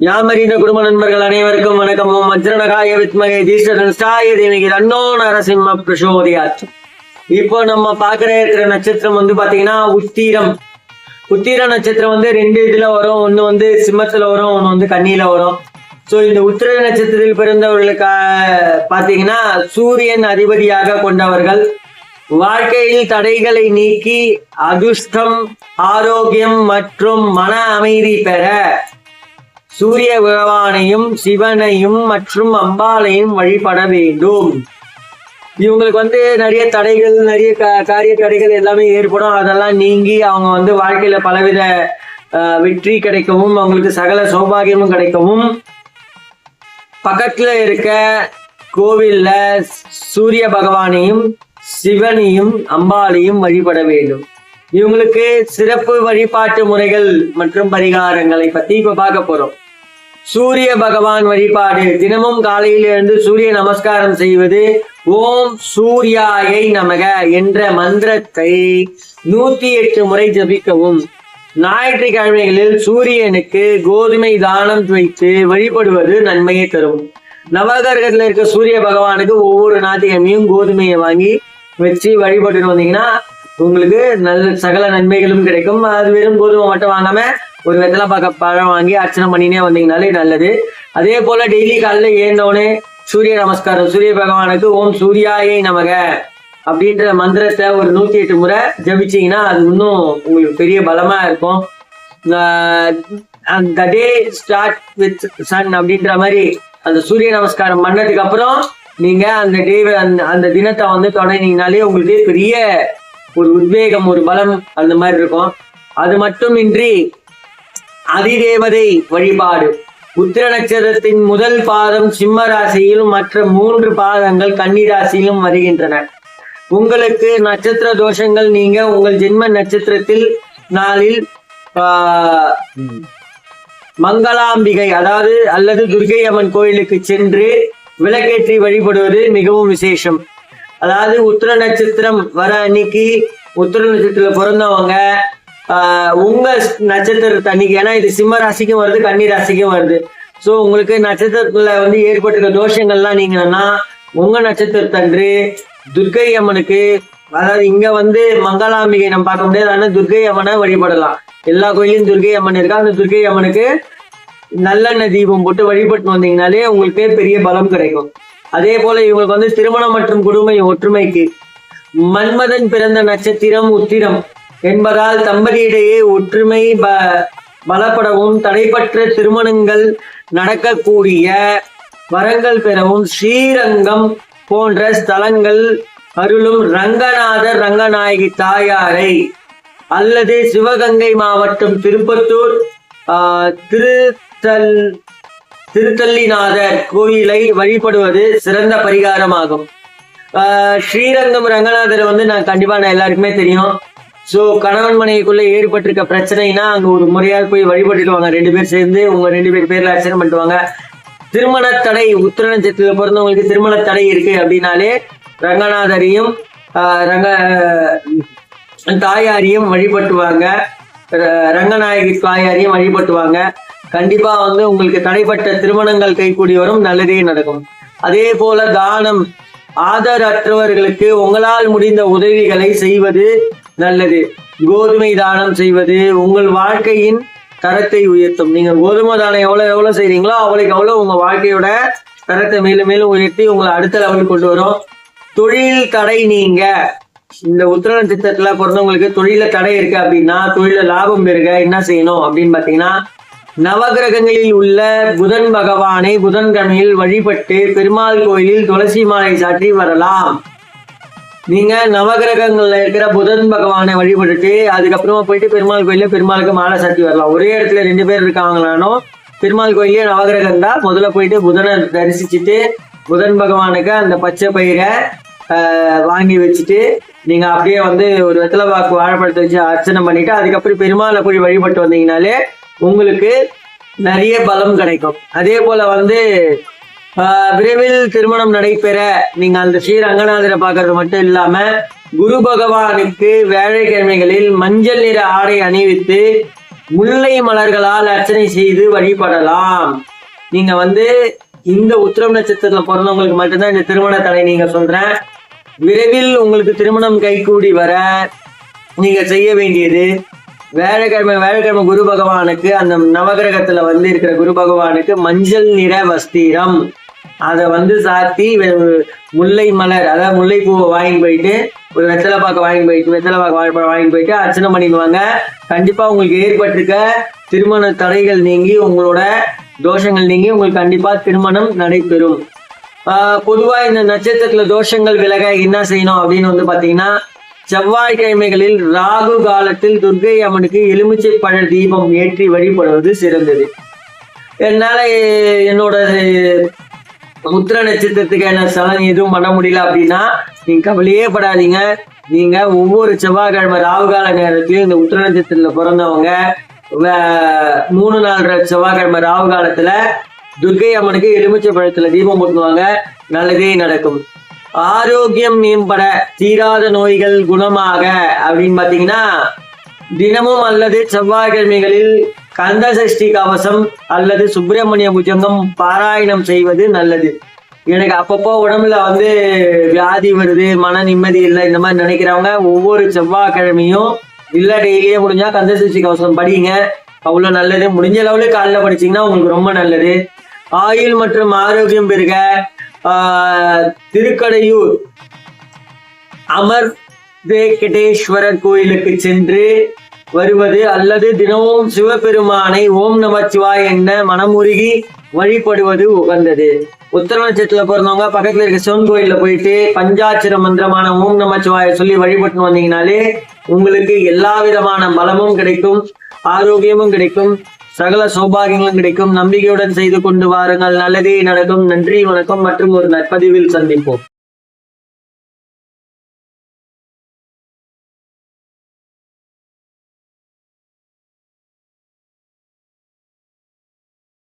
யாமறிந்த குடும்ப நண்பர்கள் அனைவருக்கும் வணக்கமும். வஜ்ரநகாய வித்மகே தீஷ்டதனுஷ்டாய தீமகி தன்னோ நரசிம்ம பிரசோதயாத். இப்போ நம்ம இருக்கிற நட்சத்திரம் பாத்தீங்கன்னா உத்திரம். உத்திர நட்சத்திரம் ரெண்டு இதுல வரும். ஒண்ணு சிம்மத்துல வரும், ஒண்ணு கன்னியில வரும். சோ இந்த உத்திர நட்சத்திரத்தில் பிறந்தவர்களுக்கு பாத்தீங்கன்னா சூரியன் அதிபதியாக கொண்டவர்கள். வாழ்க்கையில் தடைகளை நீக்கி அதிர்ஷ்டம், ஆரோக்கியம் மற்றும் மன அமைதி பெற சூரிய பகவானையும் சிவனையும் மற்றும் அம்பாளையும் வழிபட வேண்டும். இவங்களுக்கு நிறைய தடைகள், நிறைய காரிய தடைகள் எல்லாமே ஏற்படும். அதெல்லாம் நீங்கி அவங்க வாழ்க்கையில பலவித வெற்றி கிடைக்கவும், அவங்களுக்கு சகல சௌபாகியமும் கிடைக்கவும் பக்கத்துல இருக்க கோவில்ல சூரிய பகவானையும் சிவனையும் அம்பாளையும் வழிபட வேண்டும். இவங்களுக்கு சிறப்பு வழிபாட்டு முறைகள் மற்றும் பரிகாரங்களை பத்தி இப்ப பார்க்க போறோம். சூரிய பகவான் வழிபாடு. தினமும் காலையில் இருந்து சூரிய நமஸ்காரம் செய்வது. ஓம் சூர்யாயை நமக என்ற மந்திரத்தை 108 முறை ஜபிக்கவும். ஞாயிற்றுக்கிழமைகளில் சூரியனுக்கு கோதுமை தானம் வைத்து வழிபடுவது நன்மையை தரும். நவகிரகத்துல இருக்க சூரிய பகவானுக்கு ஒவ்வொரு ஞாயிற்றுக்கிழமையும் கோதுமையை வாங்கி வச்சு வழிபட்டு வந்தீங்கன்னா உங்களுக்கு சகல நன்மைகளும் கிடைக்கும். அது வெறும் கோதுமை மட்டும் வாங்காம ஒரு வெத்தலை பழம் வாங்கி அர்ச்சனை பண்ணினே வந்தீங்கனாலே நல்லது. அதே போல டெய்லி காலையில ஏந்தோடனே சூரிய நமஸ்காரம், சூரிய பகவானுக்கு ஓம் சூர்யாயை நமக அப்படின்ற மந்திரத்தை ஒரு 108 முறை ஜபிச்சீங்கன்னா அது இன்னும் உங்களுக்கு பெரிய பலமா இருக்கும். அந்த டே ஸ்டார்ட் வித் சன் அப்படின்ற மாதிரி அந்த சூரிய நமஸ்காரம் பண்ணதுக்கு அப்புறம் நீங்க அந்த டே அந்த தினத்தை தொடங்கினீங்கனாலே உங்களுக்கு பெரிய ஒரு உத்வேகம், ஒரு பலம் அந்த மாதிரி இருக்கும். அது மட்டுமின்றி அதிதேவதை வழிபாடு. உத்திர நட்சத்திரத்தின் முதல் பாதம் சிம்ம ராசியிலும் மற்ற 3 பாதங்கள் கன்னி ராசியிலும் வருகின்றன. உங்களுக்கு நட்சத்திர தோஷங்கள் நீங்க உங்கள் ஜென்ம நட்சத்திரத்தில் நாளில் மங்களாம்பிகை அல்லது துர்கை அம்மன் கோயிலுக்கு சென்று விளக்கேற்றி வழிபடுவது மிகவும் விசேஷம். உத்திர நட்சத்திரம் வர அன்னைக்கு உத்திர நட்சத்திரத்துல பிறந்தவங்க உங்க நட்சத்திரத்தை அன்னைக்கு, ஏன்னா இது சிம்ம ராசிக்கும் வருது கன்னி ராசிக்கும் வருது. சோ உங்களுக்கு நட்சத்திரத்துல ஏற்பட்டிருக்க தோஷங்கள்லாம் நீங்கன்னா உங்க நட்சத்திரத்தன்று துர்கை அம்மனுக்கு, இங்க மங்களாம்பிகை நம்ம பார்க்க முடியாது, ஆனா துர்கை அம்மனை வழிபடலாம். எல்லா கோயிலையும் துர்கை அம்மன் இருக்கா. அந்த துர்கை அம்மனுக்கு நல்லெண்ணெய் தீபம் போட்டு வழிபட்டு வந்தீங்கனாலே உங்களுக்கு பெரிய பலம் கிடைக்கும். அதே போல இவங்களுக்கு திருமணம் மற்றும் குடும்ப ஒற்றுமைக்கு மன்மதன் பிறந்த நட்சத்திரம் உத்திரம் என்பதால் தம்பதியிடையே ஒற்றுமை பலப்படவும் தடைப்பற்ற திருமணங்கள் நடக்கக்கூடிய வரங்கள் பெறவும் ஸ்ரீரங்கம் போன்ற ஸ்தலங்கள் அருளும் ரங்கநாதர் ரங்கநாயகி தாயாரை அல்லது சிவகங்கை மாவட்டம் திருப்பத்தூர் திருத்தள்ளிநாதர் கோயிலை வழிபடுவது சிறந்த பரிகாரமாகும். ஸ்ரீரங்கம் ரங்கநாதர் நான் கண்டிப்பா எல்லாருக்குமே தெரியும். சோ கணவன் மனைவிக்குள்ள ஏற்பட்டிருக்க பிரச்சனைனா அங்க ஒரு முறையாக போய் வழிபட்டுடுவாங்க. 2 பேர் சேர்ந்து உங்க 2 பேர் பேர்ல அர்ச்சனை பண்ணிட்டுவாங்க. திருமண தடை, உத்திர நட்சத்திரத்தில் பிறந்தவங்களுக்கு திருமண தடை இருக்கு அப்படின்னாலே ரங்கநாதரையும் தாயாரையும் வழிபட்டுவாங்க, ரங்கநாயகி தாயாரையும் வழிபட்டுவாங்க. கண்டிப்பா உங்களுக்கு தடைப்பட்ட திருமணங்கள் கைகூடி வரும், நல்லதே நடக்கும். அதே போல தானம், ஆதரவற்றவர்களுக்கு உங்களால் முடிந்த உதவிகளை செய்வது நல்லது. கோதுமை தானம் செய்வது உங்கள் வாழ்க்கையின் தரத்தை உயர்த்தும். நீங்க கோதுமை தானம் எவ்வளவு செய்றீங்களோ அவ்வளவு உங்க வாழ்க்கையோட தரத்தை மேலும் மேலும் உயர்த்தி உங்களை அடுத்த லெவலுக்கு கொண்டு வரும். தொழில் தடை நீங்க, இந்த உத்திர நட்சத்திரத்துல பிறந்தவங்களுக்கு தொழில தடை இருக்கு அப்படின்னா, தொழில லாபம் பெருக என்ன செய்யணும் அப்படின்னு பாத்தீங்கன்னா, நவகிரகங்களில் உள்ள புதன் பகவானை புதன்கிழமையில் வழிபட்டு பெருமாள் கோயிலில் துளசி மாலை சாற்றி வரலாம். நீங்க நவகிரகங்கள்ல இருக்கிற புதன் பகவானை வழிபட்டுட்டு அதுக்கப்புறமா போயிட்டு பெருமாள் கோயில பெருமாளுக்கு மாலை சாத்தி வரலாம். ஒரே இடத்துல 2 பேர் இருக்காங்களானோ பெருமாள் கோயிலே நவகிரகம் தான். முதல்ல போயிட்டு புதனை தரிசிச்சுட்டு புதன் பகவானுக்கு அந்த பச்சை பயிரை வாங்கி வச்சுட்டு நீங்க அப்படியே ஒரு வெத்தலை பாக்கு வாழைப்பழத்தை வச்சு அர்ச்சனை பண்ணிட்டு அதுக்கப்புறம் பெருமாளை போய் வழிபட்டு வந்தீங்கனாலே உங்களுக்கு நிறைய பலம் கிடைக்கும். அதே போல விரைவில் திருமணம் நடைபெற நீங்க அந்த ஸ்ரீ ரங்கநாதரை பார்க்கறது மட்டும் இல்லாம குரு பகவானுக்கு வேலைக்கிழமைகளில் மஞ்சள் நிற ஆடை அணிவித்து முல்லை மலர்களால் அர்ச்சனை செய்து வழிபடலாம். நீங்க இந்த உத்திரம் நட்சத்திரத்துல பிறந்தவங்களுக்கு மட்டும்தான் இந்த திருமண தடை நீங்க சொல்றேன். விரைவில் உங்களுக்கு திருமணம் கைகூடி வர நீங்க செய்ய வேண்டியது, வேலைக்கிழமை குரு பகவானுக்கு, அந்த நவகிரகத்துல இருக்கிற குரு பகவானுக்கு மஞ்சள் நிற வஸ்திரம் அதை சாத்தி முல்லை மலர், அதாவது முல்லை பூவை வாங்கி போயிட்டு, ஒரு வெத்தலை பாக்கு வாங்கி போயிட்டு அர்ச்சனை பண்ணிடுவாங்க. கண்டிப்பா உங்களுக்கு ஏற்பட்டிருக்க திருமண தடைகள் நீங்கி, உங்களோட தோஷங்கள் நீங்கி உங்களுக்கு கண்டிப்பா திருமணம் நடைபெறும். பொதுவா இந்த நட்சத்திரத்துல தோஷங்கள் விலக என்ன செய்யணும் அப்படின்னு பாத்தீங்கன்னா, செவ்வாய்க்கிழமைகளில் ராகு காலத்தில் துர்க்கை அம்மனுக்கு எலுமிச்சை பழ தீபம் ஏற்றி வழிபடுவது சிறந்தது. என்னால என்னோட உத்திர நட்சத்திரத்துக்கு என்ன சலன் எதுவும் பண்ண முடியல அப்படின்னா நீங்க கவலையே படாதீங்க. நீங்க ஒவ்வொரு செவ்வாய்க்கிழமை ராகு கால நேரத்திலையும் இந்த உத்திர நட்சத்திரத்துல பிறந்தவங்க 3-4 செவ்வாய்க்கிழமை ராகு காலத்துல துர்க்கை அம்மனுக்கு எலுமிச்சை பழத்துல தீபம் போட்டுவாங்க, நல்லதே நடக்கும். ஆரோக்கியம் மேம்பட, தீராத நோய்கள் குணமாக அப்படின்னு பாத்தீங்கன்னா, தினமும் அல்லது செவ்வாய்க்கிழமைகளில் கந்த சஷ்டி கவசம் அல்லது சுப்பிரமணிய புஜங்கம் பாராயணம் செய்வது நல்லது. எனக்கு அப்பப்போ உடம்புல வியாதி வருது, மன நிம்மதி இல்லை, இந்த மாதிரி நினைக்கிறவங்க ஒவ்வொரு செவ்வாய்க்கிழமையும் இல்ல டெய்லியே முடிஞ்சா கந்த சஷ்டி கவசம் படிங்க, அவ்வளவு நல்லது. முடிஞ்ச அளவுல காலைல படிச்சீங்கன்னா உங்களுக்கு ரொம்ப நல்லது. ஆயுள் மற்றும் ஆரோக்கியம் பெருக திருக்கடையூர் அமர் வெங்கடேஸ்வரர் கோயிலுக்கு சென்று வருவது அல்லது தினமும் சிவபெருமானை ஓம் நமச்சிவாய் என்ற மனமுருகி வழிபடுவது உகந்தது. உத்தர நட்சத்திரத்துல பிறந்தவங்க பக்கத்துல இருக்க சிவன் கோயில்ல போயிட்டு பஞ்சாட்சர மந்திரமான ஓம் நமச்சிவாய சொல்லி வழிபட்டு வந்தீங்கனாலே உங்களுக்கு எல்லா விதமான பலமும் கிடைக்கும், ஆரோக்கியமும் கிடைக்கும், சகல சௌபாகியங்களும் கிடைக்கும். நம்பிக்கையுடன் செய்து கொண்டு வாருங்கள், நல்லதே நடக்கும். நன்றி, வணக்கம். மற்றும் ஒரு நற்பதிவில் சந்திப்போம்.